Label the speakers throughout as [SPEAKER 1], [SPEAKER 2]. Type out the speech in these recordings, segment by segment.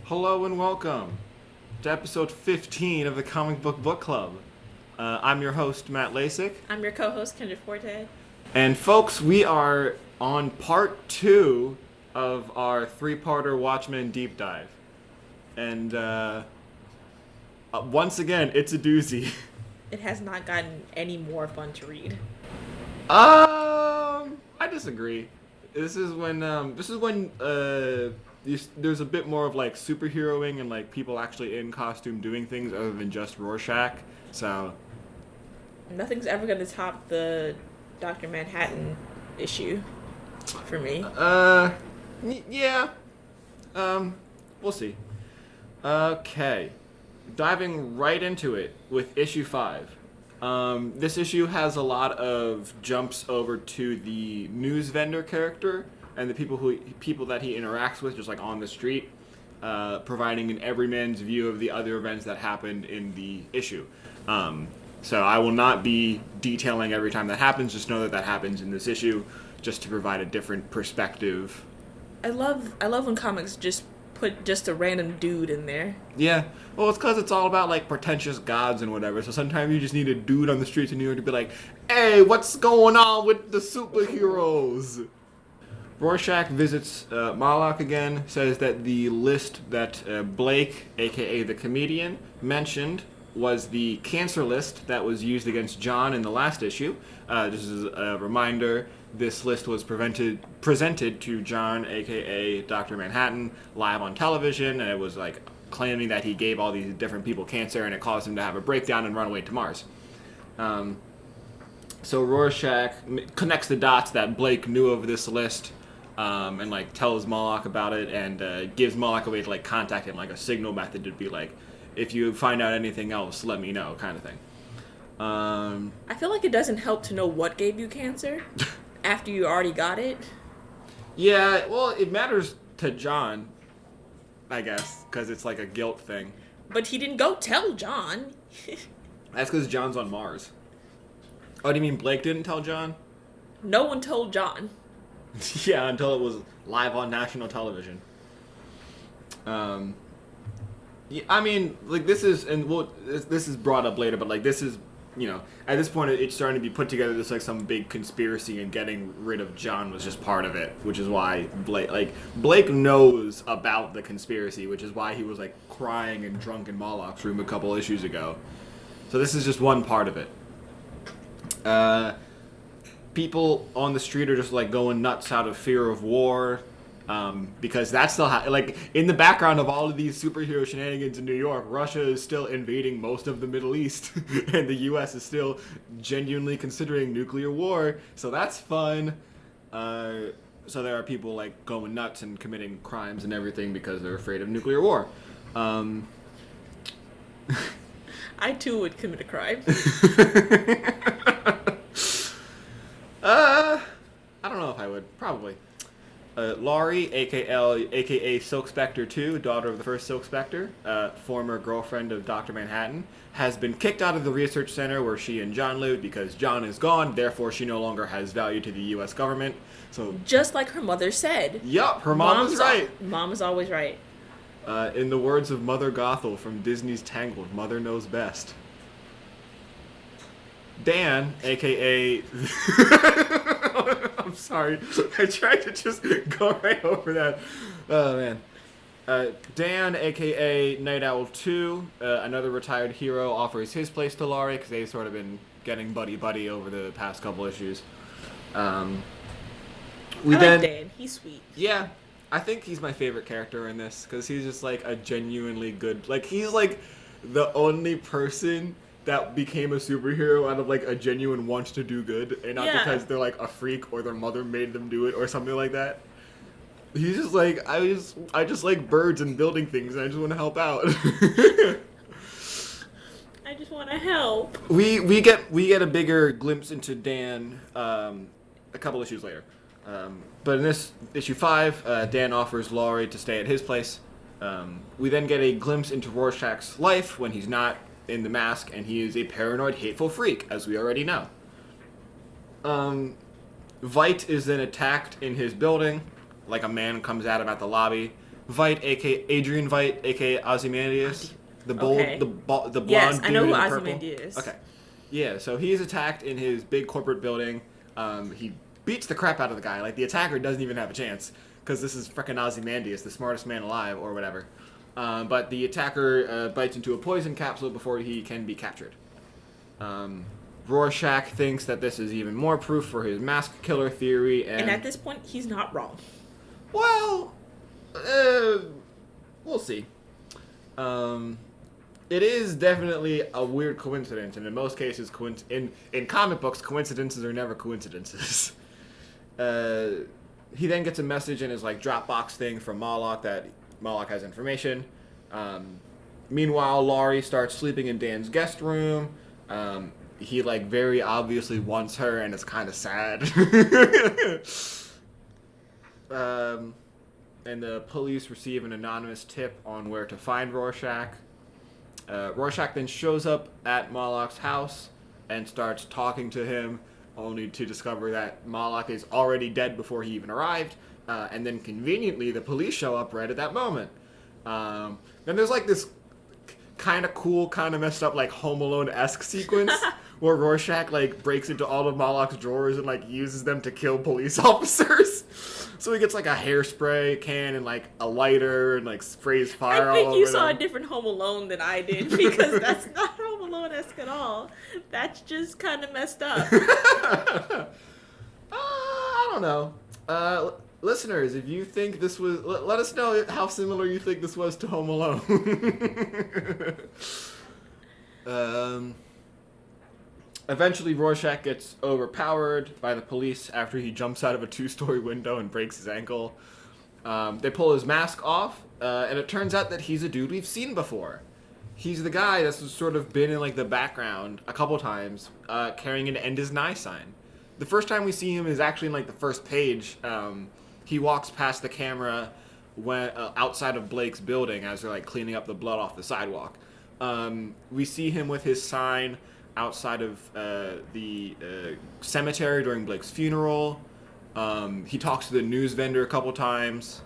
[SPEAKER 1] Hello and welcome to episode 15 of the Comic Book Club. I'm your host, Matt Lasik.
[SPEAKER 2] I'm your co-host, Kendra Forte.
[SPEAKER 1] And folks, we are on part 2 of our 3-parter Watchmen deep dive. And once again, it's a doozy.
[SPEAKER 2] It has not gotten any more fun to read.
[SPEAKER 1] I disagree. This is when there's a bit more of like superheroing and like people actually in costume doing things other than just Rorschach. So
[SPEAKER 2] Nothing's ever going to top the Dr. Manhattan issue for me.
[SPEAKER 1] Yeah. We'll see. Okay. Diving right into it with issue 5. This issue has a lot of jumps over to the news vendor character and the people that he interacts with just like on the street, providing an everyman's view of the other events that happened in the issue. So I will not be detailing every time that happens, just know that happens in this issue, just to provide a different perspective.
[SPEAKER 2] I love when comics just put just a random dude in there.
[SPEAKER 1] Yeah, well, it's because it's all about like pretentious gods and whatever, so sometimes you just need a dude on the streets of New York to be like, hey, what's going on with the superheroes? Rorschach visits Moloch again, says that the list that Blake, aka the comedian, mentioned was the cancer list that was used against John in the last issue. Just as a reminder, this list was presented to John, aka Dr. Manhattan, live on television, and it was like claiming that he gave all these different people cancer and it caused him to have a breakdown and run away to Mars. So Rorschach connects the dots that Blake knew of this list, and like tells Moloch about it and gives Moloch a way to like contact him, like a signal method to be like, if you find out anything else, let me know, kind of thing.
[SPEAKER 2] I feel like it doesn't help to know what gave you cancer after you already got it.
[SPEAKER 1] Yeah, well, it matters to John, I guess, because it's like a guilt thing.
[SPEAKER 2] But he didn't go tell John.
[SPEAKER 1] That's because John's on Mars. Oh, do you mean Blake didn't tell John?
[SPEAKER 2] No one told John.
[SPEAKER 1] Yeah, until it was live on national television. Yeah, I mean, like this is, and well, this is brought up later, but like this is, you know, at this point it's starting to be put together. There's like some big conspiracy, and getting rid of John was just part of it, which is why Blake knows about the conspiracy, which is why he was like crying and drunk in Moloch's room a couple issues ago. So this is just one part of it. People on the street are just like going nuts out of fear of war. Because that's still like in the background of all of these superhero shenanigans in New York, Russia is still invading most of the Middle East, and the U.S. is still genuinely considering nuclear war. So that's fun. So there are people like going nuts and committing crimes and everything because they're afraid of nuclear war.
[SPEAKER 2] I too would commit a crime.
[SPEAKER 1] I don't know if I would. Probably. Laurie, aka Silk Spectre 2, daughter of the first Silk Spectre, former girlfriend of Dr. Manhattan, has been kicked out of the research center where she and John lived because John is gone, therefore she no longer has value to the U.S. government. So,
[SPEAKER 2] just like her mother said.
[SPEAKER 1] Yup, her mom was right.
[SPEAKER 2] Mom is always right.
[SPEAKER 1] In the words of Mother Gothel from Disney's Tangled, Mother knows best. Dan, aka... I'm sorry. I tried to just go right over that. Oh, man. Dan, aka Night Owl 2, another retired hero, offers his place to Laurie because they've sort of been getting buddy-buddy over the past couple issues.
[SPEAKER 2] I like Dan. He's sweet.
[SPEAKER 1] Yeah. I think he's my favorite character in this because he's just like a genuinely good... Like, he's like the only person that became a superhero out of like a genuine want to do good and not because they're like a freak or their mother made them do it or something like that. He's just like, I just like birds and building things and I just want to help out.
[SPEAKER 2] I just want to help.
[SPEAKER 1] We get a bigger glimpse into Dan a couple issues later. But in this issue 5, Dan offers Laurie to stay at his place. We then get a glimpse into Rorschach's life when he's not in the mask, and he is a paranoid, hateful freak, as we already know. Veidt is then attacked in his building, like a man comes at him at the lobby, Veidt, aka Adrian Veidt, aka Ozymandias, the bold,
[SPEAKER 2] Okay.
[SPEAKER 1] the blonde
[SPEAKER 2] Yes, I
[SPEAKER 1] dude
[SPEAKER 2] know
[SPEAKER 1] in
[SPEAKER 2] who
[SPEAKER 1] the purple.
[SPEAKER 2] Ozymandias is.
[SPEAKER 1] Okay, yeah. So he's attacked in his big corporate building. He beats the crap out of the guy. Like the attacker doesn't even have a chance because this is frickin' Ozymandias, the smartest man alive, or whatever. But the attacker bites into a poison capsule before he can be captured. Rorschach thinks that this is even more proof for his mask killer theory,
[SPEAKER 2] And at this point, he's not wrong.
[SPEAKER 1] well, we'll see. It is definitely a weird coincidence, and in most cases, in comic books, coincidences are never coincidences. He then gets a message in his like Dropbox thing from Moloch that Moloch has information. Meanwhile, Laurie starts sleeping in Dan's guest room. He like very obviously wants her, and it's kind of sad. And the police receive an anonymous tip on where to find Rorschach. Rorschach then shows up at Moloch's house and starts talking to him, only to discover that Moloch is already dead before he even arrived. And then conveniently, the police show up right at that moment. Then there's like this kind of cool, kind of messed up, like Home Alone-esque sequence where Rorschach like breaks into all of Moloch's drawers and like uses them to kill police officers. So he gets like a hairspray can and like a lighter and like sprays fire all over them.
[SPEAKER 2] I think you saw a different Home Alone than I did because that's not Home Alone-esque at all. That's just kind of messed up.
[SPEAKER 1] I don't know. Listeners, if you think this was... Let us know how similar you think this was to Home Alone. Eventually, Rorschach gets overpowered by the police after he jumps out of a 2-story window and breaks his ankle. They pull his mask off, and it turns out that he's a dude we've seen before. He's the guy that's sort of been in like the background a couple times, carrying an End is Nigh sign. The first time we see him is actually in like the first page. He walks past the camera when outside of Blake's building as they're like cleaning up the blood off the sidewalk. We see him with his sign outside of the cemetery during Blake's funeral. He talks to the news vendor a couple times.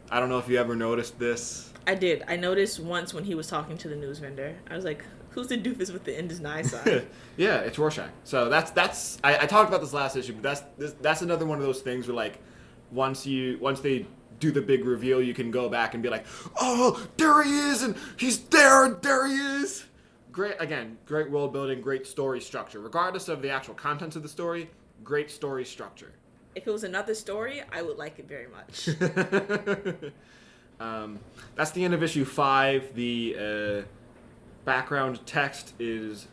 [SPEAKER 1] I don't know if you ever noticed this.
[SPEAKER 2] I did. I noticed once when he was talking to the news vendor. I was like, who's the doofus with the End is Nigh sign?
[SPEAKER 1] Yeah, it's Rorschach. So that's I talked about this last issue, but that's another one of those things where like once they do the big reveal, you can go back and be like, oh, there he is, and he's there he is. Great world building, great story structure. Regardless of the actual contents of the story, great story structure.
[SPEAKER 2] If it was another story, I would like it very much.
[SPEAKER 1] That's the end of issue 5. The background text is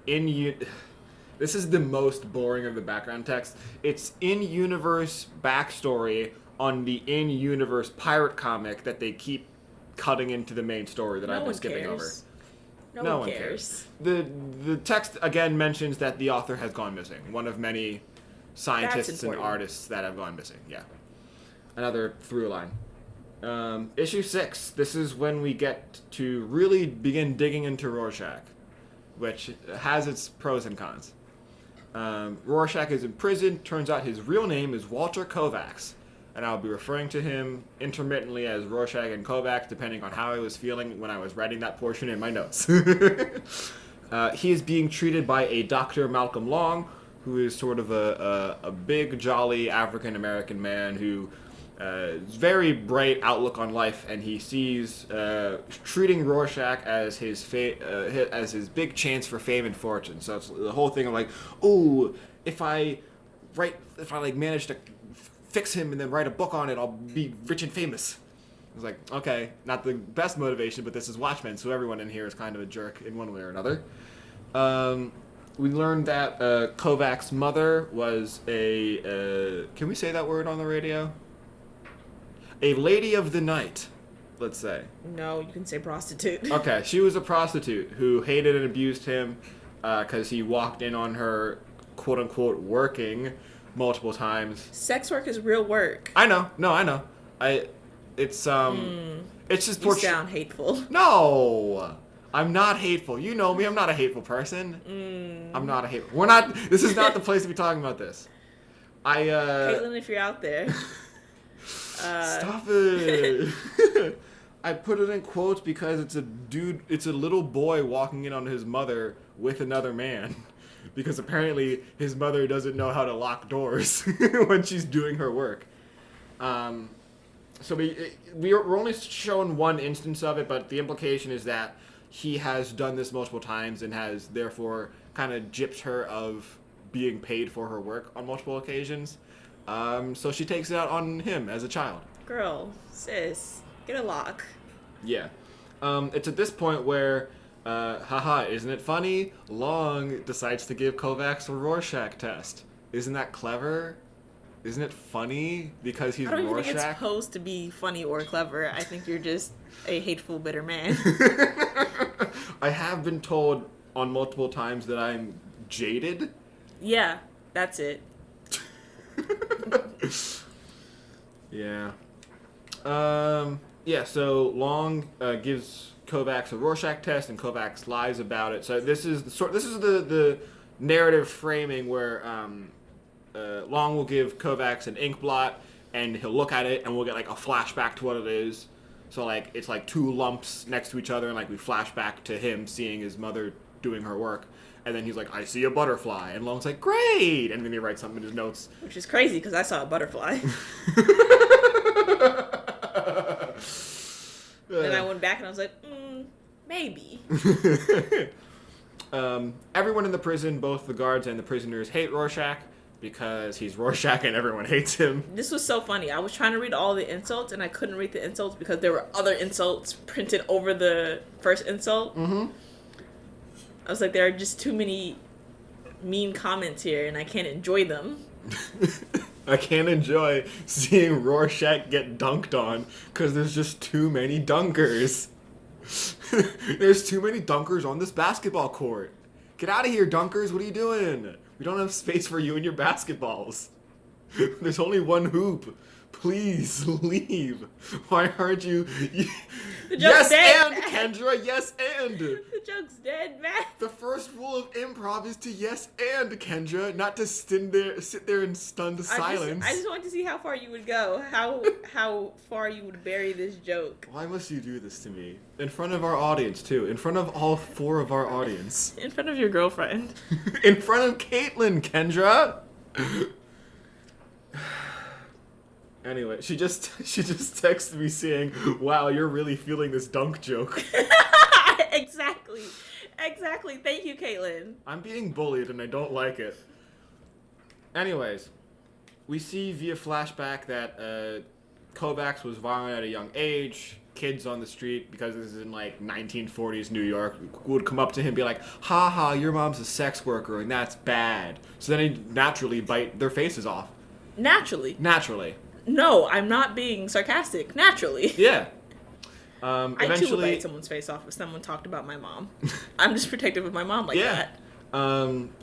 [SPEAKER 1] this is the most boring of the background text. It's in-universe backstory on the in-universe pirate comic that they keep cutting into the main story that I've been skipping over. No one cares. The text again mentions that the author has gone missing. One of many scientists and artists that have gone missing. Yeah. Another through line. Issue 6. This is when we get to really begin digging into Rorschach, which has its pros and cons. Rorschach is in prison. Turns out his real name is Walter Kovacs, and I'll be referring to him intermittently as Rorschach and Kovacs, depending on how I was feeling when I was writing that portion in my notes. He is being treated by a Dr. Malcolm Long, who is sort of a big, jolly African-American man who is very bright outlook on life, and he sees treating Rorschach as his big chance for fame and fortune. So it's the whole thing of like, oh, if I manage to fix him and then write a book on it, I'll be rich and famous. I was like, okay, not the best motivation, but this is Watchmen, so everyone in here is kind of a jerk in one way or another. We learned that Kovacs' mother was can we say that word on the radio? A lady of the night, let's say.
[SPEAKER 2] No, you can say prostitute.
[SPEAKER 1] Okay, she was a prostitute who hated and abused him because he walked in on her, quote-unquote, working multiple times.
[SPEAKER 2] Sex work is real work.
[SPEAKER 1] I know. No, I know. It's just...
[SPEAKER 2] You sound hateful.
[SPEAKER 1] No! I'm not hateful. You know me. I'm not a hateful person. I'm not a hateful... We're not... This is not the place to be talking about this.
[SPEAKER 2] Caitlin, if you're out there...
[SPEAKER 1] Stop it. I put it in quotes because it's a little boy walking in on his mother with another man. Because apparently his mother doesn't know how to lock doors when she's doing her work. So we're only shown one instance of it, but the implication is that he has done this multiple times and has therefore kind of gypped her of being paid for her work on multiple occasions. So she takes it out on him as a child.
[SPEAKER 2] Girl, sis, get a lock.
[SPEAKER 1] Yeah. It's at this point where, isn't it funny? Long decides to give Kovacs a Rorschach test. Isn't that clever? Isn't it funny because he's Rorschach?
[SPEAKER 2] I don't even think it's supposed to be funny or clever. I think you're just a hateful, bitter man.
[SPEAKER 1] I have been told on multiple times that I'm jaded.
[SPEAKER 2] Yeah, that's it.
[SPEAKER 1] Yeah. So Long gives Kovacs a Rorschach test, and Kovacs lies about it. So this is the narrative framing where Long will give Kovacs an ink blot, and he'll look at it, and we'll get like a flashback to what it is. So like it's like two lumps next to each other, and like we flash back to him seeing his mother doing her work. And then he's like, I see a butterfly. And Long's like, great! And then he writes something in his notes.
[SPEAKER 2] Which is crazy, because I saw a butterfly. Then I went back and I was like, maybe.
[SPEAKER 1] Everyone in the prison, both the guards and the prisoners, hate Rorschach because he's Rorschach and everyone hates him.
[SPEAKER 2] This was so funny. I was trying to read all the insults, and I couldn't read the insults because there were other insults printed over the first insult.
[SPEAKER 1] Mm-hmm.
[SPEAKER 2] I was like, there are just too many mean comments here, and I can't enjoy them.
[SPEAKER 1] I can't enjoy seeing Rorschach get dunked on because there's just too many dunkers. There's too many dunkers on this basketball court. Get out of here, dunkers. What are you doing? We don't have space for you and your basketballs. There's only one hoop. Please leave. Why aren't you?
[SPEAKER 2] The joke's dead,
[SPEAKER 1] and Kendra, yes and.
[SPEAKER 2] The joke's dead, man.
[SPEAKER 1] The first rule of improv is to yes and, Kendra, not to sit there in stunned silence.
[SPEAKER 2] I just wanted to see how far you would go, how far you would bury this joke.
[SPEAKER 1] Why must you do this to me? In front of our audience, too. In front of all 4 of our audience.
[SPEAKER 2] In front of your girlfriend.
[SPEAKER 1] In front of Caitlin, Kendra. Anyway, she just texted me saying, wow, you're really feeling this dunk joke.
[SPEAKER 2] Exactly. Thank you, Caitlin.
[SPEAKER 1] I'm being bullied and I don't like it. Anyways, we see via flashback that Kovacs was violent at a young age. Kids on the street, because this is in like 1940s New York, would come up to him and be like, ha, your mom's a sex worker and that's bad. So then he'd naturally bite their faces off. Naturally.
[SPEAKER 2] No, I'm not being sarcastic. Naturally.
[SPEAKER 1] Yeah.
[SPEAKER 2] I too would bite someone's face off if someone talked about my mom. I'm just protective of my mom like that.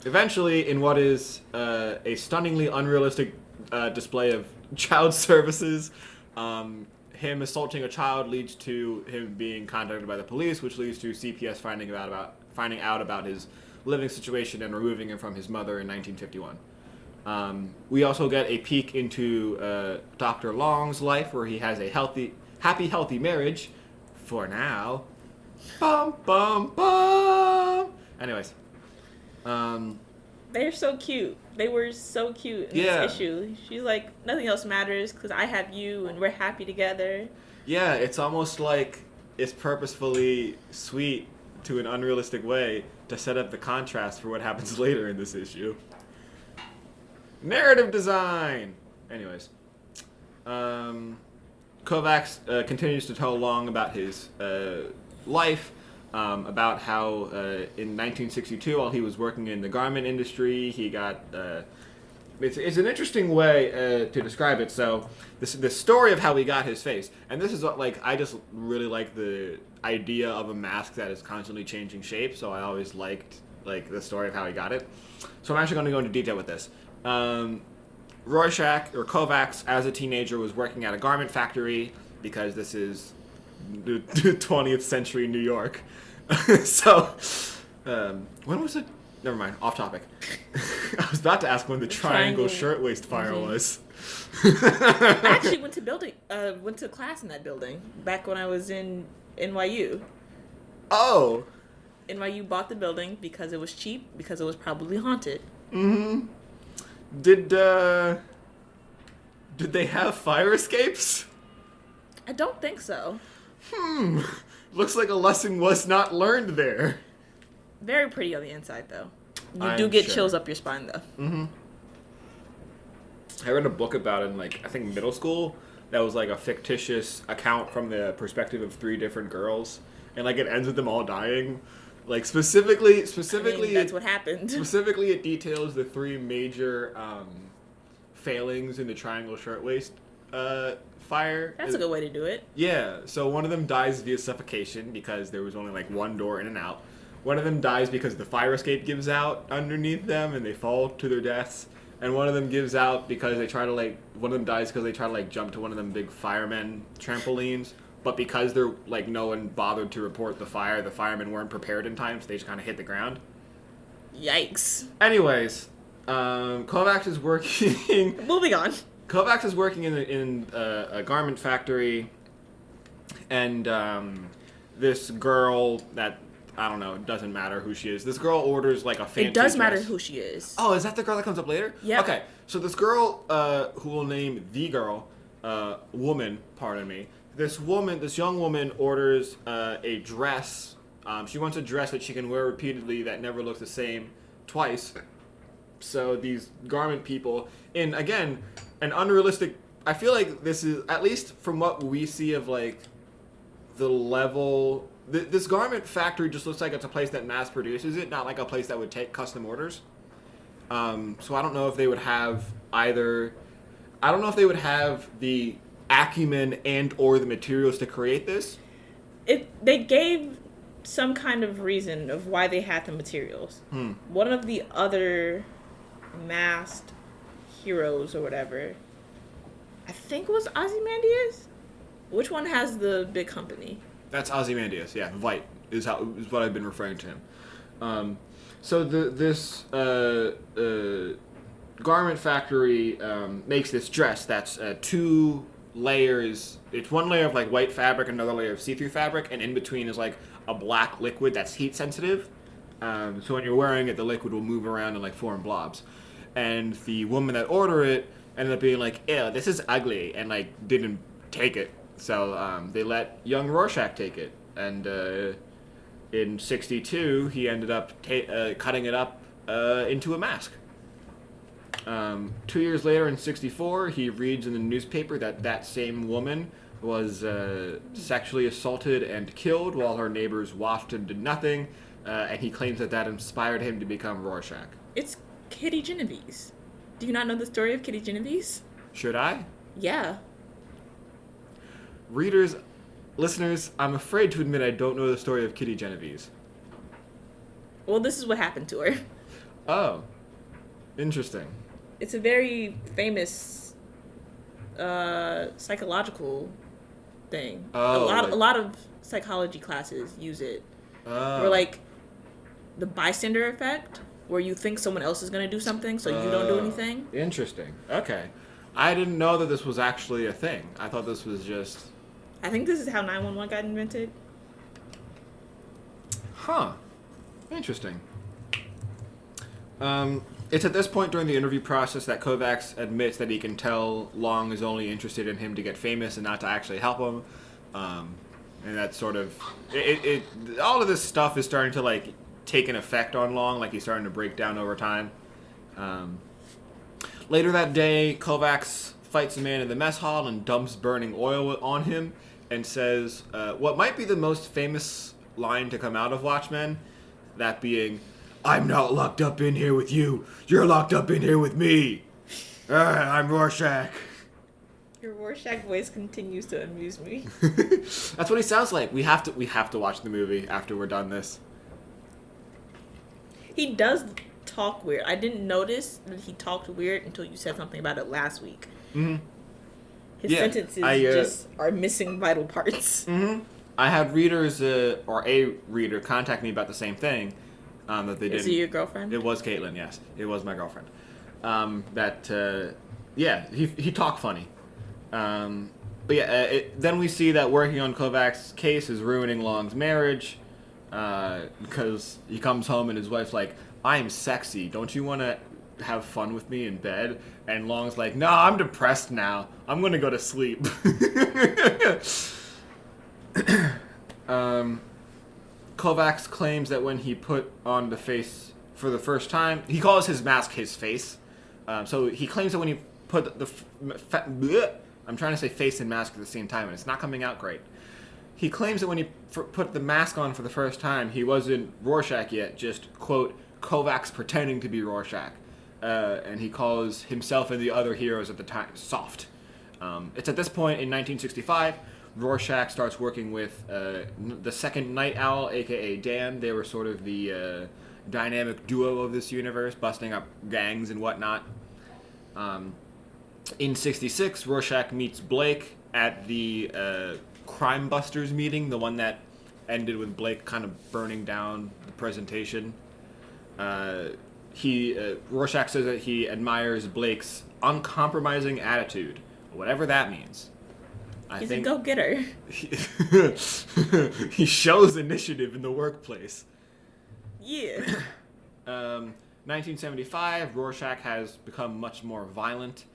[SPEAKER 1] Eventually, in what is a stunningly unrealistic display of child services, him assaulting a child leads to him being contacted by the police, which leads to CPS finding out about his living situation and removing him from his mother in 1951. We also get a peek into Dr. Long's life, where he has a happy marriage. For now. Bum, bum, bum. Anyways.
[SPEAKER 2] They're so cute. They were so cute in this issue. She's like, nothing else matters because I have you and we're happy together.
[SPEAKER 1] Yeah, it's almost like it's purposefully sweet to an unrealistic way to set up the contrast for what happens later in this issue. Narrative design! Anyways. Kovacs continues to tell Long about his life, about how in 1962, while he was working in the garment industry, he got... It's an interesting way to describe it. So, the story of how he got his face, and this is what, like, I just really like the idea of a mask that is constantly changing shape, so I always liked, like, the story of how he got it. So I'm actually going to go into detail with this. Rorschach, or Kovacs, as a teenager, was working at a garment factory because this is the 20th century New York. So, when was it? Never mind, off topic. I was about to ask when the triangle shirtwaist fire was.
[SPEAKER 2] I actually went to class in that building back when I was in NYU.
[SPEAKER 1] Oh.
[SPEAKER 2] NYU bought the building because it was cheap, because it was probably haunted.
[SPEAKER 1] Mm-hmm. Did they have fire escapes?
[SPEAKER 2] I don't think so.
[SPEAKER 1] Looks like a lesson was not learned there.
[SPEAKER 2] Very pretty on the inside, though. You
[SPEAKER 1] I'm
[SPEAKER 2] do get
[SPEAKER 1] sure.
[SPEAKER 2] chills up your spine, though.
[SPEAKER 1] Mm-hmm. I read a book about it in, like, I think middle school. That was, like, a fictitious account from the perspective of 3 different girls. And, like, it ends with them all dying. Like, specifically...
[SPEAKER 2] I mean, that's what happened.
[SPEAKER 1] Specifically, it details the 3 major failings in the Triangle Shirtwaist fire.
[SPEAKER 2] That's a good way to do it.
[SPEAKER 1] Yeah, so one of them dies via suffocation because there was only, like, 1 door in and out. One of them dies because the fire escape gives out underneath them and they fall to their deaths. And one of them gives out because they try to, like... One of them dies because they try to, like, jump to one of them big firemen trampolines. But because they're, like, no one bothered to report the firemen weren't prepared in time, so they just kind of hit the ground.
[SPEAKER 2] Yikes.
[SPEAKER 1] Anyways, Kovacs is working...
[SPEAKER 2] Moving on.
[SPEAKER 1] Kovacs is working in a garment factory, and this girl that... I don't know, it doesn't matter who she is. This girl orders, like, a fancy
[SPEAKER 2] It does
[SPEAKER 1] dress.
[SPEAKER 2] matter who she is.
[SPEAKER 1] Oh, is that the girl that comes up later?
[SPEAKER 2] Yeah.
[SPEAKER 1] Okay, so this girl, who we'll name the girl, woman, pardon me. This young woman orders a dress. She wants a dress that she can wear repeatedly that never looks the same twice. So these garment people, in, again, an unrealistic... I feel like this is, at least from what we see of, like, the level... This garment factory just looks like it's a place that mass produces it, not like a place that would take custom orders. So I don't know if they would have either... I don't know if they would have the acumen and or the materials to create this.
[SPEAKER 2] They gave some kind of reason of why they had the materials. One of the other masked heroes or whatever, I think it was Ozymandias? Which one has the big company?
[SPEAKER 1] That's Ozymandias, yeah. Vite is what I've been referring to him. So this garment factory makes this dress that's 2 layers. It's 1 layer of, like, white fabric, another layer of see-through fabric, and in between is, like, a black liquid that's heat sensitive. So when you're wearing it, the liquid will move around and, like, form blobs. And the woman that ordered it ended up being like, ew, this is ugly, and, like, didn't take it. So they let young Rorschach take it, and in '62 he ended up cutting it up into a mask. 2 years later, in '64, he reads in the newspaper that same woman was sexually assaulted and killed while her neighbors watched and did nothing, and he claims that inspired him to become Rorschach.
[SPEAKER 2] It's Kitty Genovese. Do you not know the story of Kitty Genovese?
[SPEAKER 1] Should I?
[SPEAKER 2] Yeah.
[SPEAKER 1] Readers, listeners, I'm afraid to admit I don't know the story of Kitty Genovese.
[SPEAKER 2] Well, this is what happened to her.
[SPEAKER 1] Oh. Interesting.
[SPEAKER 2] It's a very famous psychological thing.
[SPEAKER 1] Oh,
[SPEAKER 2] a lot of psychology classes use it.
[SPEAKER 1] Oh.
[SPEAKER 2] Or, like, the bystander effect, where you think someone else is going to do something, so you don't do anything.
[SPEAKER 1] Interesting. Okay. I didn't know that this was actually a thing. I thought this was just...
[SPEAKER 2] I think this is how 911 got invented.
[SPEAKER 1] Huh. Interesting. It's at this point during the interview process that Kovacs admits that he can tell Long is only interested in him to get famous and not to actually help him. And that's sort of... all of this stuff is starting to, like, take an effect on Long. Like, he's starting to break down over time. Later that day, Kovacs fights a man in the mess hall and dumps burning oil on him and says what might be the most famous line to come out of Watchmen, that being, "I'm not locked up in here with you. You're locked up in here with me. I'm Rorschach."
[SPEAKER 2] Your Rorschach voice continues to amuse me.
[SPEAKER 1] That's what he sounds like. We have to watch the movie after we're done this.
[SPEAKER 2] He does talk weird. I didn't notice that he talked weird until you said something about it last week.
[SPEAKER 1] Mm-hmm.
[SPEAKER 2] His sentences just are missing vital parts.
[SPEAKER 1] Mm-hmm. I had readers, or a reader, contact me about the same thing. That they didn't.
[SPEAKER 2] Is it your girlfriend?
[SPEAKER 1] It was Caitlin, yes. It was my girlfriend. He talked funny. Then we see that working on Kovacs' case is ruining Long's marriage, because he comes home and his wife's like, I'm sexy, don't you want to have fun with me in bed? And Long's like, no, I'm depressed now. I'm going to go to sleep. Kovacs claims that when he put on the face for the first time, he calls his mask his face. So he claims that when he put I'm trying to say face and mask at the same time, and it's not coming out great. He claims that when he put the mask on for the first time, he wasn't Rorschach yet, just, quote, Kovacs pretending to be Rorschach. And he calls himself and the other heroes at the time soft. It's at this point in 1965, Rorschach starts working with the second Night Owl, a.k.a. Dan. They were sort of the dynamic duo of this universe, busting up gangs and whatnot. In 66, Rorschach meets Blake at the Crime Busters meeting, the one that ended with Blake kind of burning down the presentation. Rorschach says that he admires Blake's uncompromising attitude, whatever that means.
[SPEAKER 2] He's a go-getter.
[SPEAKER 1] He shows initiative in the workplace.
[SPEAKER 2] Yeah.
[SPEAKER 1] 1975, Rorschach has become much more violent.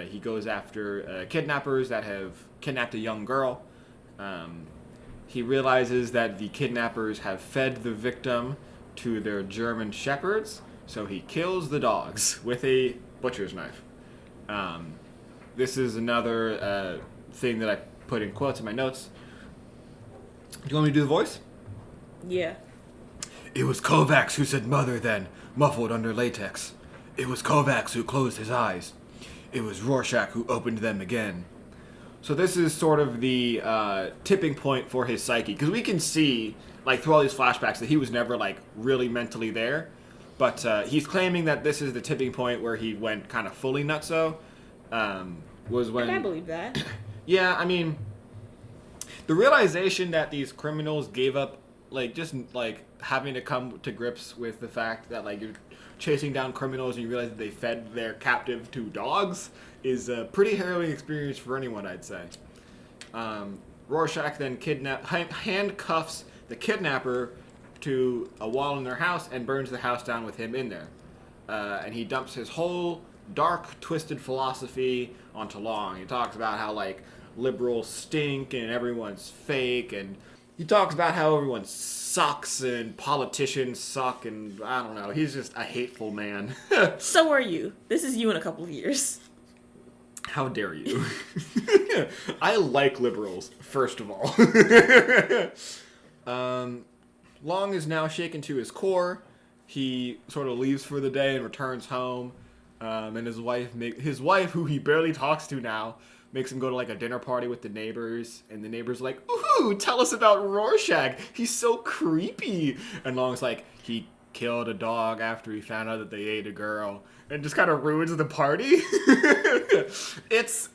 [SPEAKER 1] He goes after kidnappers that have kidnapped a young girl. He realizes that the kidnappers have fed the victim to their German shepherds, so he kills the dogs with a butcher's knife. This is another thing that I put in quotes in my notes. Do you want me to do the voice?
[SPEAKER 2] Yeah.
[SPEAKER 1] It was Kovacs who said mother then, muffled under latex. It was Kovacs who closed his eyes. It was Rorschach who opened them again. So this is sort of the tipping point for his psyche, because we can see, like, through all these flashbacks that he was never, like, really mentally there. But he's claiming that this is the tipping point where he went kind of fully nutso. Was when...
[SPEAKER 2] And I believe that.
[SPEAKER 1] Yeah, I mean, the realization that these criminals gave up, like, just, like, having to come to grips with the fact that, like, you're chasing down criminals and you realize that they fed their captive to dogs is a pretty harrowing experience for anyone, I'd say. Rorschach then handcuffs the kidnapper to a wall in their house and burns the house down with him in there. And he dumps his whole dark, twisted philosophy onto Long. He talks about how, like, liberals stink and everyone's fake, and he talks about how everyone sucks and politicians suck, and I don't know. He's just a hateful man.
[SPEAKER 2] So are you. This is you in a couple of years.
[SPEAKER 1] How dare you? I like liberals, first of all. Long is now shaken to his core. He sort of leaves for the day and returns home. And his wife, who he barely talks to now, makes him go to, like, a dinner party with the neighbors, and the neighbors are like, ooh, tell us about Rorschach. He's so creepy. And Long's like, he killed a dog after he found out that they ate a girl, and just kind of ruins the party.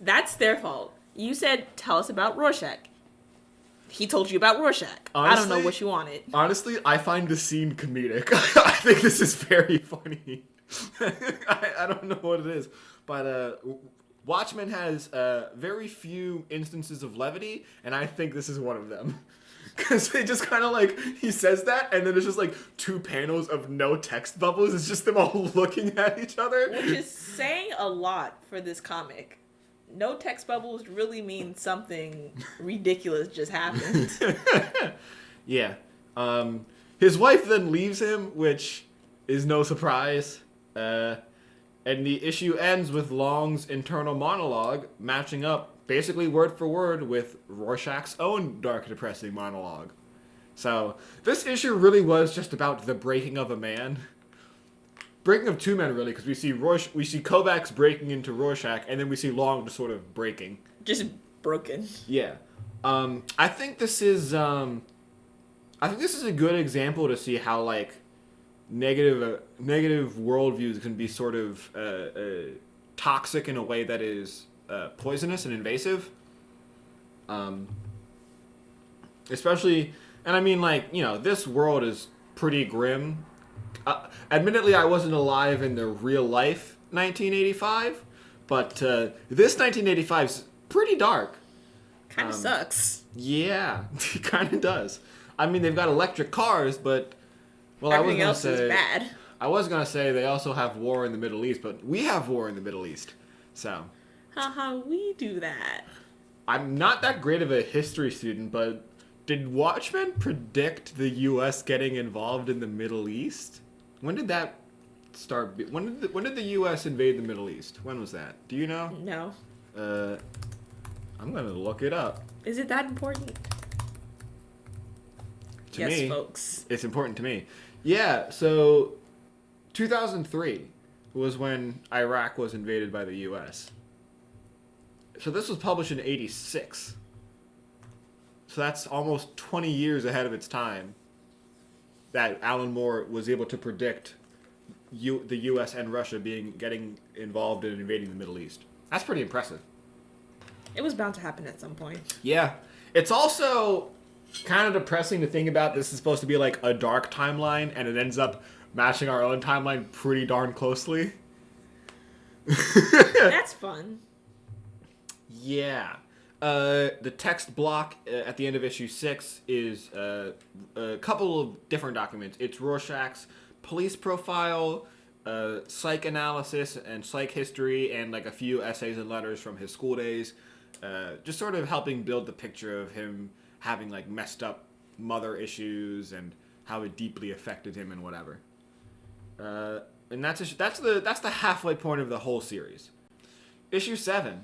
[SPEAKER 2] That's their fault. You said, tell us about Rorschach. He told you about Rorschach.
[SPEAKER 1] Honestly,
[SPEAKER 2] I don't know what you wanted.
[SPEAKER 1] Honestly, I find the scene comedic. I think this is very funny. I don't know what it is, but Watchmen has very few instances of levity, and I think this is one of them. Because they just kind of, like, he says that, and then there's just, like, 2 panels of no text bubbles. It's just them all looking at each other.
[SPEAKER 2] Which is saying a lot for this comic. No text bubbles really mean something ridiculous just happened.
[SPEAKER 1] Yeah. His wife then leaves him, which is no surprise. And the issue ends with Long's internal monologue matching up basically word for word with Rorschach's own dark, depressing monologue. So this issue really was just about the breaking of a man. Breaking of 2 men, really, because we see Kovacs breaking into Rorschach, and then we see Long just sort of breaking.
[SPEAKER 2] Just broken.
[SPEAKER 1] Yeah. I think this is a good example to see how, like, negative worldviews can be sort of toxic in a way that is poisonous and invasive. Especially, and I mean, like, you know, this world is pretty grim, Admittedly, I wasn't alive in the real life 1985, but this 1985 is pretty dark.
[SPEAKER 2] Kind of sucks.
[SPEAKER 1] Yeah, it kind of does. I mean, they've got electric cars, but well,
[SPEAKER 2] Everything else is bad.
[SPEAKER 1] I was gonna say they also have war in the Middle East, but we have war in the Middle East, so.
[SPEAKER 2] Haha, we do that.
[SPEAKER 1] I'm not that great of a history student, but did Watchmen predict the U.S. getting involved in the Middle East? When did that start? When did the U.S. invade the Middle East? When was that? Do you know?
[SPEAKER 2] No.
[SPEAKER 1] I'm gonna look it up.
[SPEAKER 2] Is it that important?
[SPEAKER 1] To
[SPEAKER 2] yes,
[SPEAKER 1] me,
[SPEAKER 2] folks.
[SPEAKER 1] It's important to me. Yeah, so 2003 was when Iraq was invaded by the U.S. So this was published in 86. So that's almost 20 years ahead of its time that Alan Moore was able to predict the U.S. and Russia getting involved in invading the Middle East. That's pretty impressive.
[SPEAKER 2] It was bound to happen at some point.
[SPEAKER 1] Yeah. It's also kind of depressing to think about. This is supposed to be like a dark timeline, and it ends up matching our own timeline pretty darn closely.
[SPEAKER 2] That's fun.
[SPEAKER 1] Yeah. The text block at the end of issue 6 is a couple of different documents. It's Rorschach's police profile, psych analysis, and psych history, and like a few essays and letters from his school days. Just sort of helping build the picture of him having like messed up mother issues and how it deeply affected him and whatever. And that's the halfway point of the whole series. Issue 7.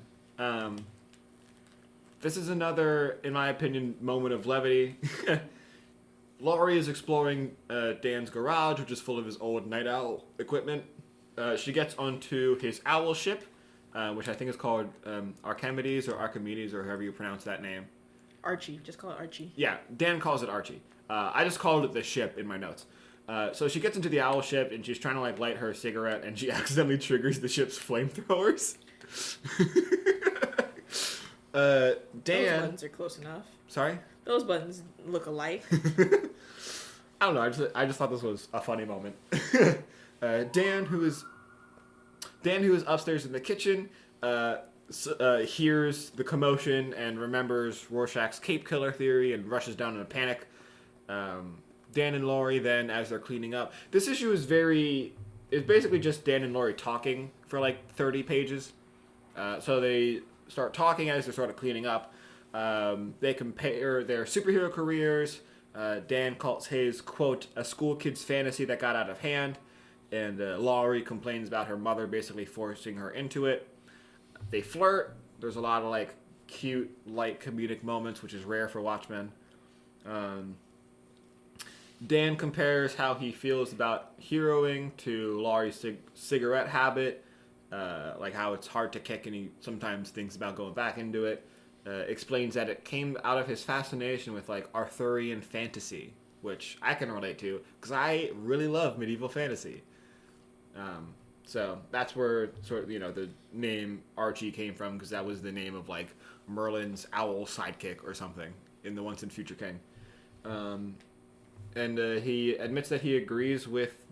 [SPEAKER 1] This is another, in my opinion, moment of levity. Laurie is exploring Dan's garage, which is full of his old night owl equipment. She gets onto his owl ship, which I think is called Archimedes or Archimedes or however you pronounce that name.
[SPEAKER 2] Archie. Just call it Archie.
[SPEAKER 1] Yeah, Dan calls it Archie. I just called it the ship in my notes. So she gets into the owl ship and she's trying to like light her cigarette and she accidentally triggers the ship's flamethrowers. Dan.
[SPEAKER 2] Those buttons are close enough.
[SPEAKER 1] Sorry?
[SPEAKER 2] Those buttons look alike.
[SPEAKER 1] I don't know. I just thought this was a funny moment. Dan, who is upstairs in the kitchen, hears the commotion and remembers Rorschach's cape killer theory and rushes down in a panic. Dan and Laurie then, as they're cleaning up, this issue is basically just Dan and Laurie talking for like 30 pages. So they start talking as they're sort of cleaning up. They compare their superhero careers. Dan calls his, quote, a school kid's fantasy that got out of hand. And Laurie complains about her mother basically forcing her into it. They flirt. There's a lot of like cute, light comedic moments, which is rare for Watchmen. Dan compares how he feels about heroing to Laurie's cigarette habit. Like how it's hard to kick and he sometimes thinks about going back into it. Explains that it came out of his fascination with like Arthurian fantasy, which I can relate to because I really love medieval fantasy. So that's where sort of, the name Archie came from, because that was the name of like Merlin's owl sidekick or something in the Once and Future King. And he admits that he agrees with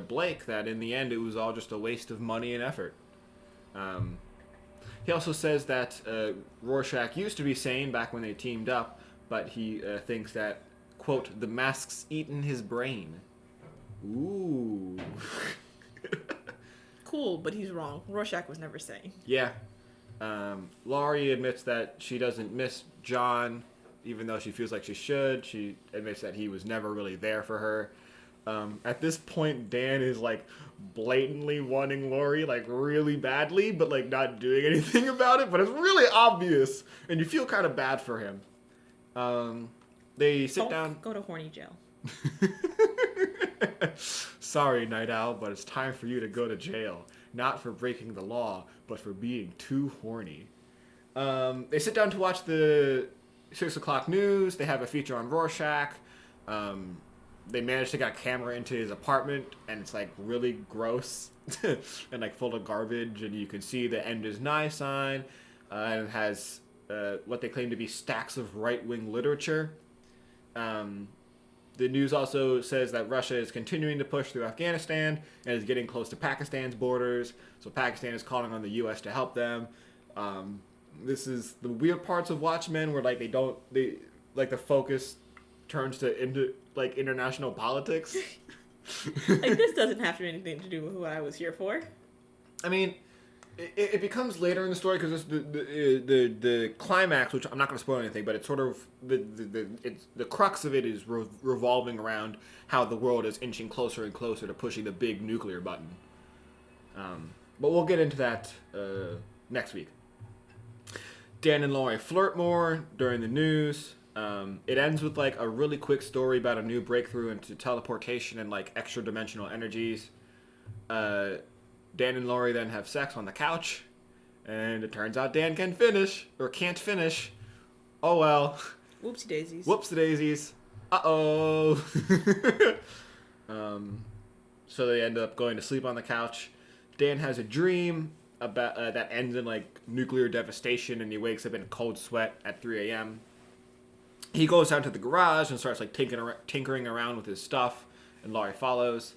[SPEAKER 1] Blake that in the end it was all just a waste of money and effort. He also says that Rorschach used to be sane back when they teamed up, but he thinks that, quote, the mask's eaten his brain. Ooh.
[SPEAKER 2] Cool, but he's wrong. Rorschach was never sane.
[SPEAKER 1] Yeah. Laurie admits that she doesn't miss John, even though she feels like she should. She admits that he was never really there for her. At this point, Dan is like blatantly wanting Laurie like really badly, but like not doing anything about it. But it's really obvious, and you feel kind of bad for him. They sit down.
[SPEAKER 2] Go to horny jail.
[SPEAKER 1] Sorry, Night Owl, but it's time for you to go to jail. Not for breaking the law, but for being too horny. They sit down to watch the 6 o'clock news. They have a feature on Rorschach. They managed to get a camera into his apartment, and it's like really gross and like full of garbage. And you can see the end is nigh sign, and it has what they claim to be stacks of right-wing literature. The news also says that Russia is continuing to push through Afghanistan and is getting close to Pakistan's borders. So Pakistan is calling on the U.S. to help them. This is the weird parts of Watchmen where like the focus turns to international politics.
[SPEAKER 2] Like, this doesn't have anything to do with what I was here for.
[SPEAKER 1] I mean, it becomes later in the story because the climax, which I'm not going to spoil anything, but it's sort of the crux of it is revolving around how the world is inching closer and closer to pushing the big nuclear button. But we'll get into that next week. Dan and Laurie flirt more during the news. It ends with like a really quick story about a new breakthrough into teleportation and like extra dimensional energies. Dan and Laurie then have sex on the couch, and it turns out Dan can't finish. Oh well.
[SPEAKER 2] Whoopsie daisies.
[SPEAKER 1] Whoopsie daisies. Uh-oh. So they end up going to sleep on the couch. Dan has a dream about that ends in like nuclear devastation, and he wakes up in a cold sweat at 3 a.m. He goes down to the garage and starts like tinkering around with his stuff, and Laurie follows.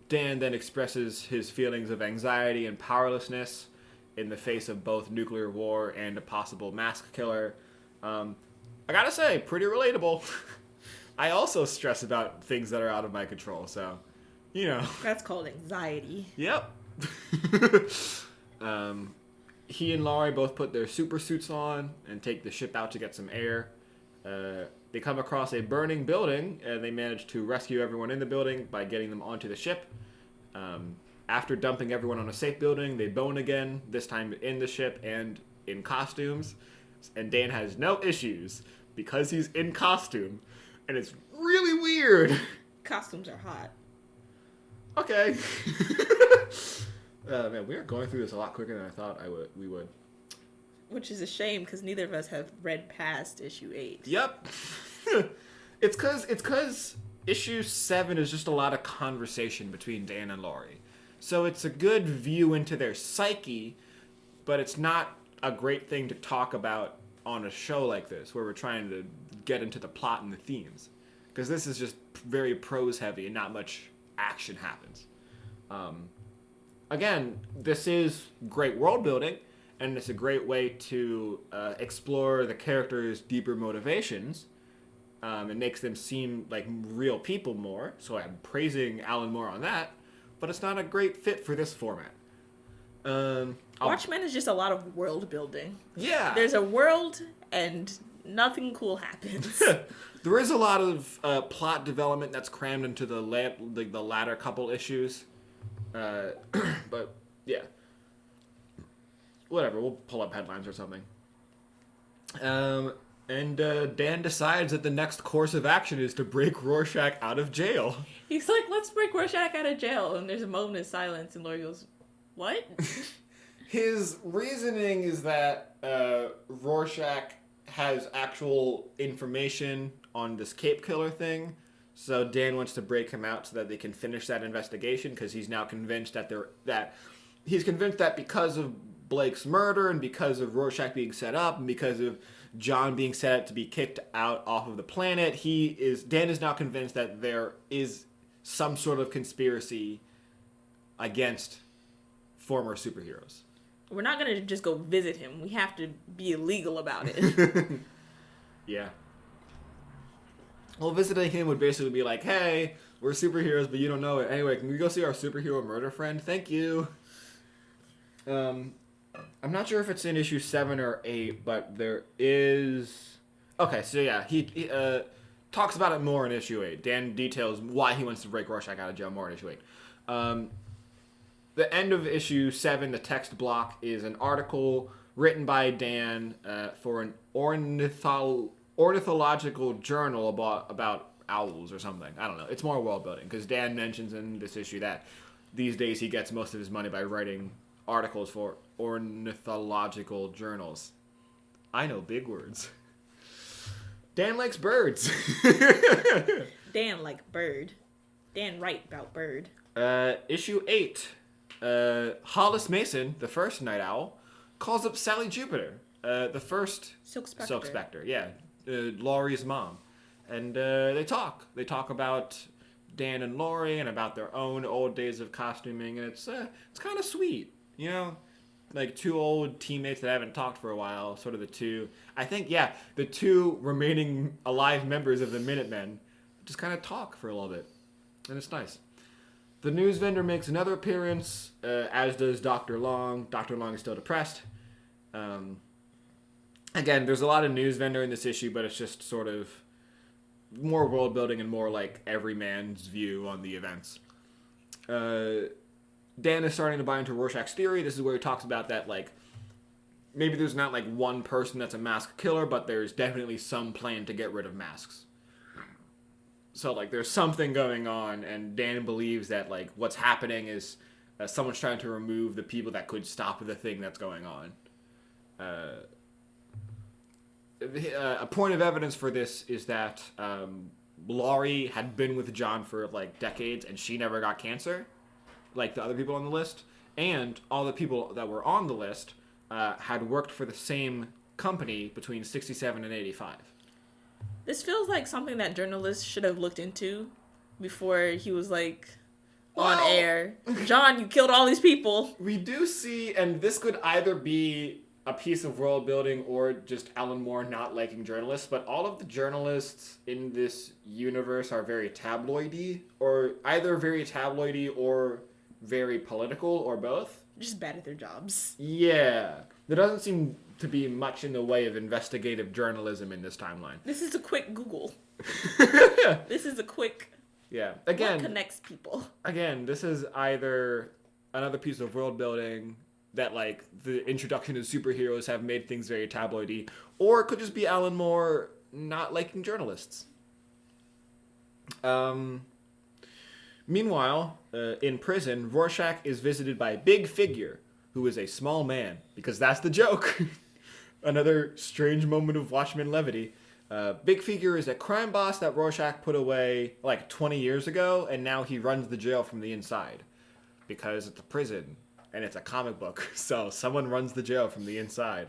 [SPEAKER 1] Dan then expresses his feelings of anxiety and powerlessness in the face of both nuclear war and a possible mass killer. I gotta say, pretty relatable. I also stress about things that are out of my control, so, you know.
[SPEAKER 2] That's called anxiety.
[SPEAKER 1] Yep. He and Laurie both put their super suits on and take the ship out to get some air. They come across a burning building, and they manage to rescue everyone in the building by getting them onto the ship. After dumping everyone on a safe building, they bone again, this time in the ship and in costumes. And Dan has no issues because he's in costume. And it's really weird.
[SPEAKER 2] Costumes are hot.
[SPEAKER 1] Okay. Man, we are going through this a lot quicker than I thought we would.
[SPEAKER 2] Which is a shame because neither of us have read past issue 8.
[SPEAKER 1] Yep. It's cause issue 7 is just a lot of conversation between Dan and Laurie. So it's a good view into their psyche, but it's not a great thing to talk about on a show like this where we're trying to get into the plot and the themes. Because this is just very prose heavy and not much action happens. Again, this is great world building, and it's a great way to explore the characters' deeper motivations. It makes them seem like real people more, so I'm praising Alan Moore on that, but it's not a great fit for this format.
[SPEAKER 2] Watchmen is just a lot of world building.
[SPEAKER 1] Yeah.
[SPEAKER 2] There's a world, and nothing cool happens.
[SPEAKER 1] There is a lot of plot development that's crammed into the latter couple issues. But, yeah. Whatever, we'll pull up headlines or something. And Dan decides that the next course of action is to break Rorschach out of jail.
[SPEAKER 2] He's like, let's break Rorschach out of jail. And there's a moment of silence, and Laurie goes, what?
[SPEAKER 1] His reasoning is that Rorschach has actual information on this Cape Killer thing. So Dan wants to break him out so that they can finish that investigation because he's now convinced that he's convinced that because of Blake's murder and because of Rorschach being set up and because of John being set up to be kicked out off of the planet, Dan is now convinced that there is some sort of conspiracy against former superheroes.
[SPEAKER 2] We're not going to just go visit him. We have to be illegal about it.
[SPEAKER 1] Yeah. Well, visiting him would basically be like, hey, we're superheroes, but you don't know it. Anyway, can we go see our superhero murder friend? Thank you. I'm not sure if it's in issue 7 or 8, but there is... Okay, so yeah, he talks about it more in issue 8. Dan details why he wants to break Rorschach out of jail more in issue 8. The end of issue 7, the text block, is an article written by Dan for an ornithological journal about owls or something. I don't know. It's more world building because Dan mentions in this issue that these days he gets most of his money by writing articles for ornithological journals. I know big words. Dan likes birds.
[SPEAKER 2] Dan like bird. Dan write about bird.
[SPEAKER 1] Issue 8. Hollis Mason, the first Night Owl, calls up Sally Jupiter, the first
[SPEAKER 2] Silk Spectre.
[SPEAKER 1] Silk Spectre, yeah. Laurie's mom. and they talk. They talk about Dan and Laurie and about their own old days of costuming, and it's kind of sweet, you know, like two old teammates that haven't talked for a while. Sort of the two remaining alive members of the Minutemen just kind of talk for a little bit, and it's nice. The news vendor makes another appearance, as does Dr. Long. Dr. Long is still depressed. Again, there's a lot of news vendor in this issue, but it's just sort of more world building and more like every man's view on the events. Dan is starting to buy into Rorschach's theory. This is where he talks about that, like, maybe there's not like one person that's a mask killer, but there's definitely some plan to get rid of masks. So like there's something going on, and Dan believes that like what's happening is someone's trying to remove the people that could stop the thing that's going on. A point of evidence for this is that Laurie had been with John for like decades, and she never got cancer, like the other people on the list. And all the people that were on the list had worked for the same company between 67 and 85.
[SPEAKER 2] This feels like something that journalists should have looked into before he was like on air. John, you killed all these people.
[SPEAKER 1] We do see, and this could either be a piece of world building or just Alan Moore not liking journalists, but all of the journalists in this universe are very tabloidy, or either very tabloidy or very political, or both.
[SPEAKER 2] Just bad at their jobs.
[SPEAKER 1] Yeah. There doesn't seem to be much in the way of investigative journalism in this timeline.
[SPEAKER 2] This is a quick Google. This is a quick...
[SPEAKER 1] Yeah. Again,
[SPEAKER 2] what connects people?
[SPEAKER 1] Again, this is either another piece of world building that, like, the introduction of superheroes have made things very tabloidy, or it could just be Alan Moore not liking journalists. Meanwhile, in prison, Rorschach is visited by a big figure who is a small man, because that's the joke. Another strange moment of Watchmen levity. Big Figure is a crime boss that Rorschach put away like 20 years ago, and now he runs the jail from the inside. Because it's a prison, and it's a comic book, so someone runs the jail from the inside.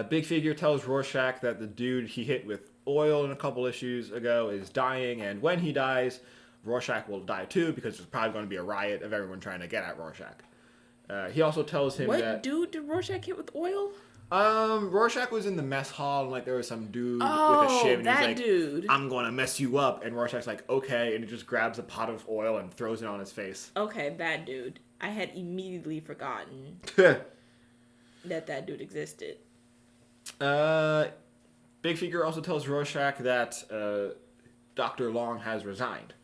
[SPEAKER 1] Big Figure tells Rorschach that the dude he hit with oil in a couple issues ago is dying, and when he dies, Rorschach will die too, because there's probably going to be a riot of everyone trying to get at Rorschach. He also tells him that...
[SPEAKER 2] What dude did Rorschach hit with oil?
[SPEAKER 1] Rorschach was in the mess hall, and like there was some dude with a shiv, and he's like,
[SPEAKER 2] dude.
[SPEAKER 1] I'm gonna mess you up, and Rorschach's like, okay, and he just grabs a pot of oil and throws it on his face.
[SPEAKER 2] Okay, that dude. I had immediately forgotten that dude existed.
[SPEAKER 1] Big Figure also tells Rorschach that Dr. Long has resigned.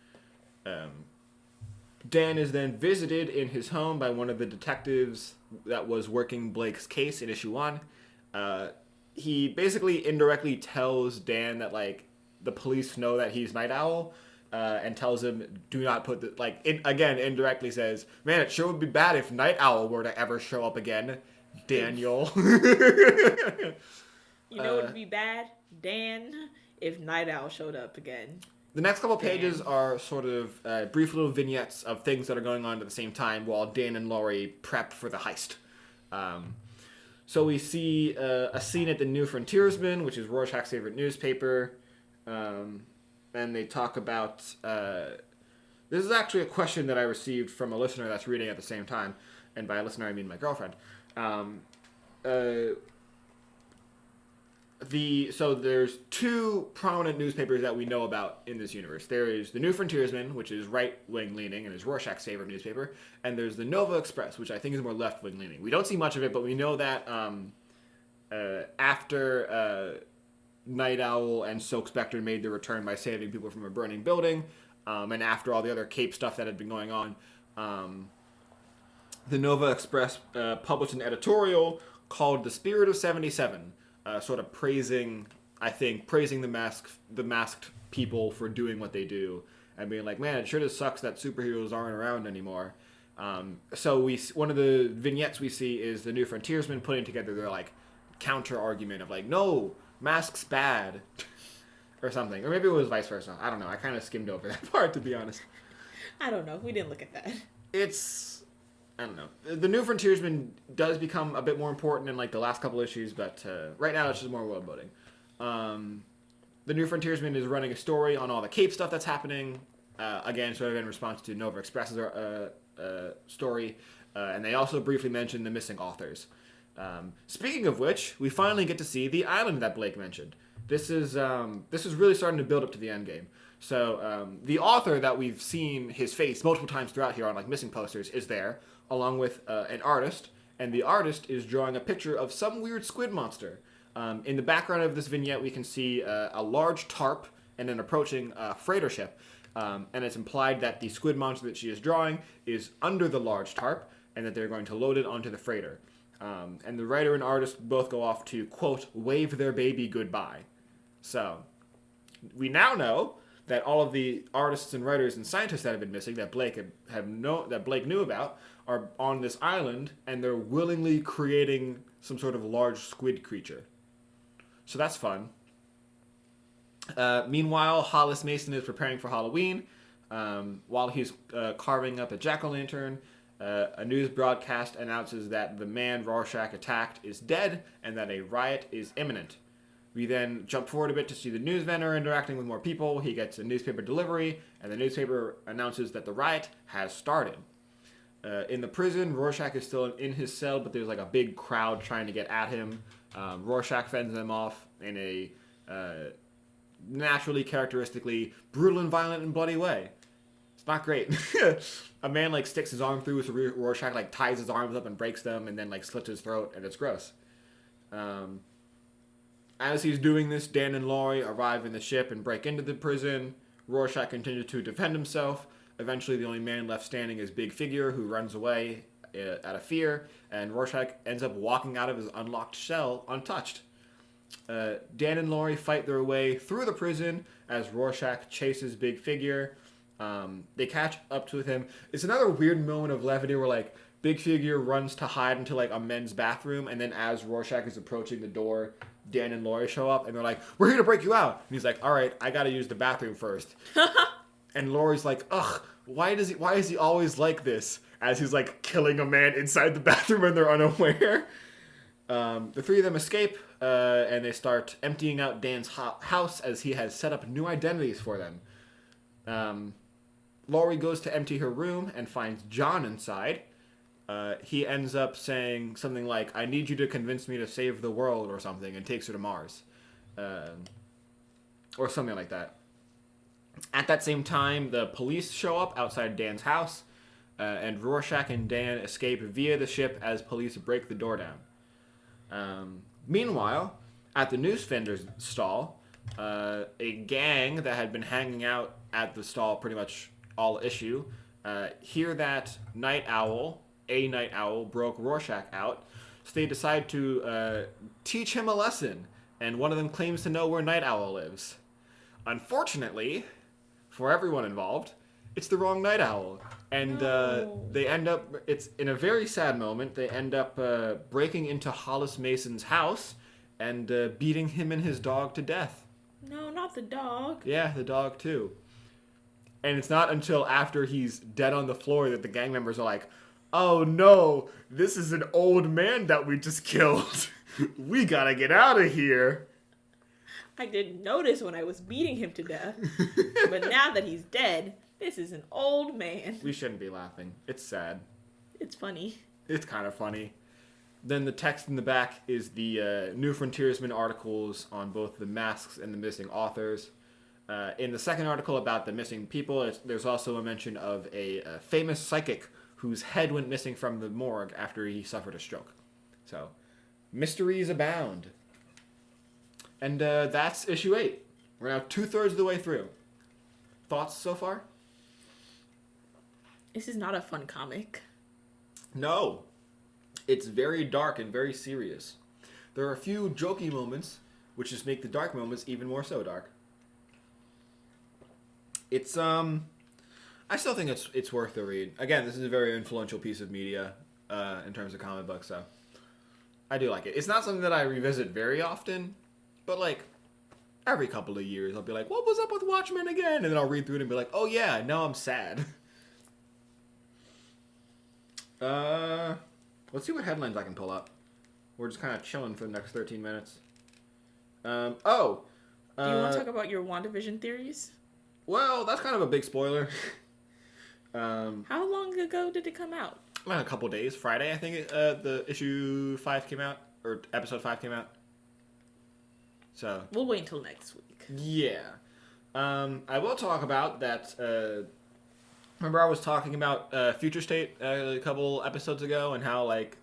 [SPEAKER 1] Dan is then visited in his home by one of the detectives that was working Blake's case in issue 1. He basically indirectly tells Dan that, like, the police know that he's Night Owl, and tells him, do not put the, like, again, indirectly says, man, it sure would be bad if Night Owl were to ever show up again, Daniel.
[SPEAKER 2] You know what would be bad, Dan, if Night Owl showed up again.
[SPEAKER 1] The next couple pages are sort of brief little vignettes of things that are going on at the same time while Dan and Laurie prep for the heist. So we see a scene at the New Frontiersman, which is Rorschach's favorite newspaper. And they talk about... this is actually a question that I received from a listener that's reading at the same time. And by listener, I mean my girlfriend. So there's two prominent newspapers that we know about in this universe. There is the New Frontiersman, which is right-wing leaning and is Rorschach's favorite newspaper, and there's the Nova Express, which I think is more left-wing leaning. We don't see much of it, but we know that after Night Owl and Silk Spectre made their return by saving people from a burning building, and after all the other Cape stuff that had been going on, the Nova Express published an editorial called "The Spirit of 77." Sort of praising the masked people for doing what they do, and being like, man, it sure does sucks that superheroes aren't around anymore. So one of the vignettes we see is the New Frontiersman putting together their like counter argument of like, no, masks bad, or something, or maybe it was vice versa. I don't know. I kind of skimmed over that part, to be honest.
[SPEAKER 2] I don't know. We didn't look at that.
[SPEAKER 1] I don't know. The New Frontiersman does become a bit more important in like the last couple issues, but right now it's just more world building. The New Frontiersman is running a story on all the Cape stuff that's happening. Again, sort of in response to Nova Express's story. And they also briefly mention the missing authors. Speaking of which, we finally get to see the island that Blake mentioned. This is really starting to build up to the end game. So the author that we've seen his face multiple times throughout here on like missing posters is there, along with an artist, and the artist is drawing a picture of some weird squid monster. In the background of this vignette, we can see a large tarp and an approaching freighter ship, and it's implied that the squid monster that she is drawing is under the large tarp, and that they're going to load it onto the freighter. And the writer and artist both go off to, quote, wave their baby goodbye. So, we now know that all of the artists and writers and scientists that have been missing that Blake knew about are on this island, and they're willingly creating some sort of large squid creature. So that's fun. Meanwhile, Hollis Mason is preparing for Halloween. While he's carving up a jack-o'-lantern, a news broadcast announces that the man Rorschach attacked is dead and that a riot is imminent. We then jump forward a bit to see the news vendor interacting with more people. He gets a newspaper delivery, and the newspaper announces that the riot has started. In the prison, Rorschach is still in his cell, but there's like a big crowd trying to get at him. Rorschach fends them off in a naturally, characteristically brutal and violent and bloody way. It's not great. A man like sticks his arm through, so Rorschach like ties his arms up and breaks them, and then like slits his throat, and it's gross. As he's doing this, Dan and Laurie arrive in the ship and break into the prison. Rorschach continues to defend himself. Eventually, the only man left standing is Big Figure, who runs away out of fear, and Rorschach ends up walking out of his unlocked cell untouched. Dan and Laurie fight their way through the prison as Rorschach chases Big Figure. They catch up to him. It's another weird moment of levity where like Big Figure runs to hide into like a men's bathroom, and then as Rorschach is approaching the door, Dan and Laurie show up, and they're like, "We're here to break you out." And he's like, "All right, I gotta use the bathroom first." And Laurie's like, "Ugh, why is he always like this?" As he's like killing a man inside the bathroom and they're unaware. The three of them escape, and they start emptying out Dan's house as he has set up new identities for them. Laurie goes to empty her room and finds John inside. He ends up saying something like, "I need you to convince me to save the world," or something, and takes her to Mars. Or something like that. At that same time, the police show up outside Dan's house, and Rorschach and Dan escape via the ship as police break the door down. Meanwhile, at the news vendor's stall, a gang that had been hanging out at the stall pretty much all issue, hear that a night owl broke Rorschach out, so they decide to teach him a lesson, and one of them claims to know where Night Owl lives. Unfortunately, for everyone involved, it's the wrong Night Owl, and they end up, it's in a very sad moment, they end up breaking into Hollis Mason's house and beating him and his dog to death.
[SPEAKER 2] No, not the dog.
[SPEAKER 1] Yeah, the dog too. And it's not until after he's dead on the floor that the gang members are like, "Oh no, this is an old man that we just killed. We gotta get out of here."
[SPEAKER 2] I didn't notice when I was beating him to death, but now that he's dead, this is an old man.
[SPEAKER 1] We shouldn't be laughing. It's sad.
[SPEAKER 2] It's funny.
[SPEAKER 1] It's kind of funny. Then the text in the back is the New Frontiersman articles on both the masks and the missing authors. In the second article about the missing people, there's also a mention of a famous psychic whose head went missing from the morgue after he suffered a stroke. So, mysteries abound. And that's issue 8. We're now 2/3 of the way through. Thoughts so far?
[SPEAKER 2] This is not a fun comic.
[SPEAKER 1] No. It's very dark and very serious. There are a few jokey moments, which just make the dark moments even more so dark. It's, I still think it's worth the read. Again, this is a very influential piece of media in terms of comic books, so I do like it. It's not something that I revisit very often, but like every couple of years I'll be like, "What was up with Watchmen again?" And then I'll read through it and be like, "Oh yeah, now I'm sad." Let's see what headlines I can pull up. We're just kind of chilling for the next 13 minutes.
[SPEAKER 2] Do you want to talk about your WandaVision theories?
[SPEAKER 1] Well, that's kind of a big spoiler.
[SPEAKER 2] How long ago did it come out?
[SPEAKER 1] A couple days. Friday, I think, the issue 5 came out, or episode 5 came out. So
[SPEAKER 2] we'll wait until next week.
[SPEAKER 1] Yeah. I will talk about that. Remember, I was talking about Future State a couple episodes ago, and how like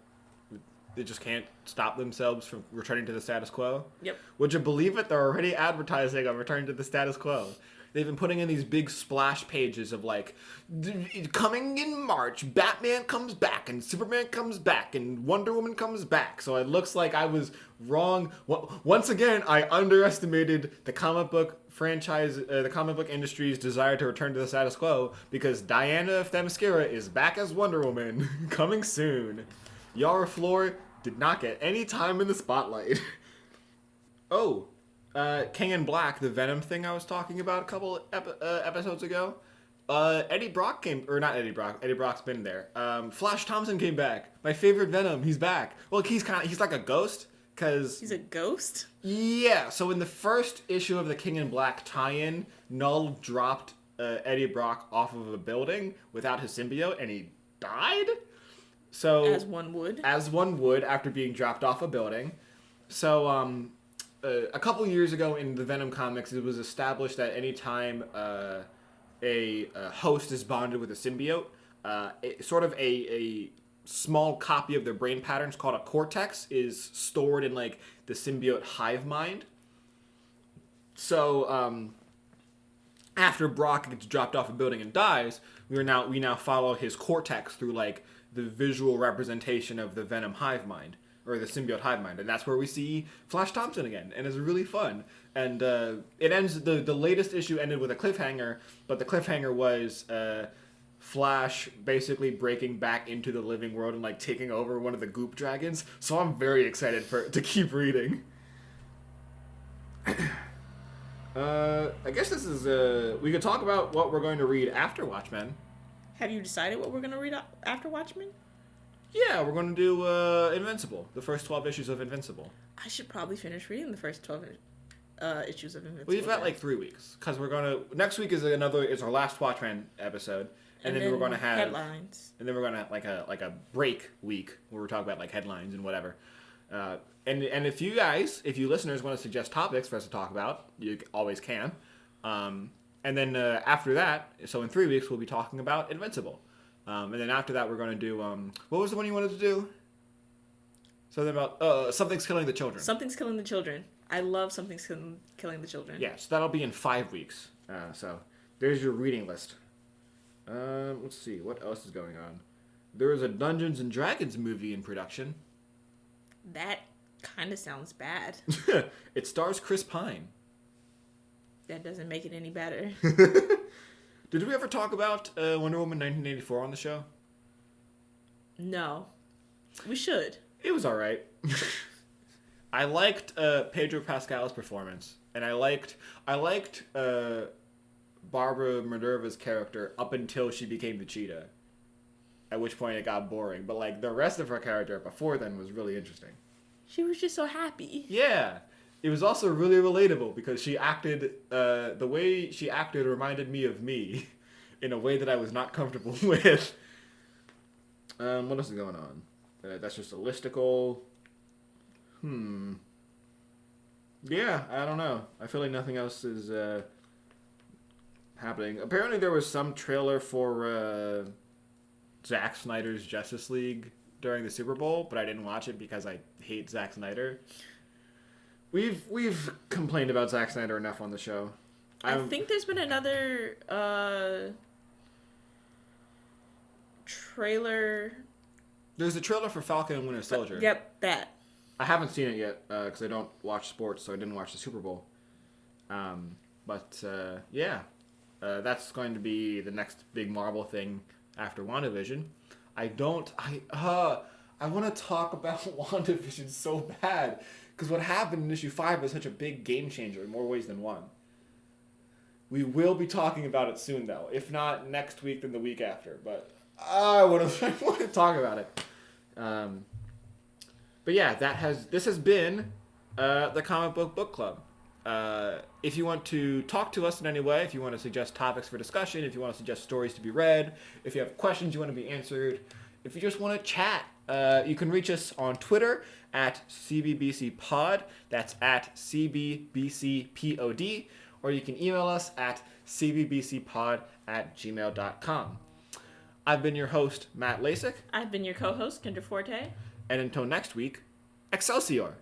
[SPEAKER 1] they just can't stop themselves from returning to the status quo.
[SPEAKER 2] Yep.
[SPEAKER 1] Would you believe it? They're already advertising on returning to the status quo. They've been putting in these big splash pages of like, coming in March, Batman comes back, and Superman comes back, and Wonder Woman comes back. So it looks like I was wrong. Once again, I underestimated the comic book franchise, the comic book industry's desire to return to the status quo, because Diana Themyscira is back as Wonder Woman, coming soon. Yara Flor did not get any time in the spotlight. Oh. King in Black, the Venom thing I was talking about a couple episodes ago. Eddie Brock came, or not Eddie Brock. Eddie Brock's been there. Flash Thompson came back. My favorite Venom. He's back. Well, he's like a ghost, cause
[SPEAKER 2] he's a ghost.
[SPEAKER 1] Yeah. So in the first issue of the King in Black tie-in, Null dropped Eddie Brock off of a building without his symbiote, and he died. So
[SPEAKER 2] as one would
[SPEAKER 1] after being dropped off a building. So a couple years ago in the Venom comics, it was established that anytime a host is bonded with a symbiote, sort of a small copy of their brain patterns called a cortex is stored in like the symbiote hive mind. So after Brock gets dropped off a building and dies, we now follow his cortex through like the visual representation of the Venom hive mind. Or the symbiote hive mind, and that's where we see Flash Thompson again, and it's really fun. And it ends. The latest issue ended with a cliffhanger, but the cliffhanger was Flash basically breaking back into the living world and like taking over one of the goop dragons. So I'm very excited to keep reading. I guess this is we could talk about what we're going to read after Watchmen.
[SPEAKER 2] Have you decided what we're going to read after Watchmen?
[SPEAKER 1] Yeah, we're going to do Invincible, the first 12 issues of Invincible.
[SPEAKER 2] I should probably finish reading the first 12 issues of Invincible.
[SPEAKER 1] We've got like 3 weeks, because we're going to... Next week is our last Watchmen episode, and then we're going to have...
[SPEAKER 2] headlines.
[SPEAKER 1] And then we're going to have like a break week, where we're talking about like headlines and whatever. And if you listeners want to suggest topics for us to talk about, you always can. And then after that, so in 3 weeks, we'll be talking about Invincible. And then after that, we're going to do... what was the one you wanted to do? Something about... Something's Killing the Children.
[SPEAKER 2] Something's Killing the Children. I love Something's Killing the Children.
[SPEAKER 1] Yeah, so that'll be in 5 weeks. So there's your reading list. Let's see. What else is going on? There is a Dungeons & Dragons movie in production.
[SPEAKER 2] That kind of sounds bad.
[SPEAKER 1] It stars Chris Pine.
[SPEAKER 2] That doesn't make it any better.
[SPEAKER 1] Did we ever talk about Wonder Woman 1984 on the show?
[SPEAKER 2] No. We should.
[SPEAKER 1] It was alright. I liked Pedro Pascal's performance. And I liked Barbara Minerva's character up until she became the cheetah. At which point it got boring. But like the rest of her character before then was really interesting.
[SPEAKER 2] She was just so happy.
[SPEAKER 1] Yeah. It was also really relatable because she acted, the way she acted reminded me of me in a way that I was not comfortable with. What else is going on? That's just a listicle. Yeah, I don't know. I feel like nothing else is happening. Apparently there was some trailer for Zack Snyder's Justice League during the Super Bowl, but I didn't watch it because I hate Zack Snyder. We've complained about Zack Snyder enough on the show.
[SPEAKER 2] I think there's been another trailer. There's
[SPEAKER 1] a trailer for Falcon and Winter Soldier.
[SPEAKER 2] Yep, that.
[SPEAKER 1] I haven't seen it yet because I don't watch sports, so I didn't watch the Super Bowl. But yeah, that's going to be the next big Marvel thing after WandaVision. I want to talk about WandaVision so bad. Because what happened in issue 5 is such a big game changer in more ways than one. We will be talking about it soon, though. If not next week, then the week after. But I want to talk about it. But yeah, this has been the Comic Book Book Club. If you want to talk to us in any way, if you want to suggest topics for discussion, if you want to suggest stories to be read, if you have questions you want to be answered, if you just want to chat, you can reach us on Twitter at CBBCPod. That's at CBBCPOD. Or you can email us at cbbcpod@gmail.com. I've been your host, Matt Lasik.
[SPEAKER 2] I've been your co-host, Kendra Forte.
[SPEAKER 1] And until next week, Excelsior!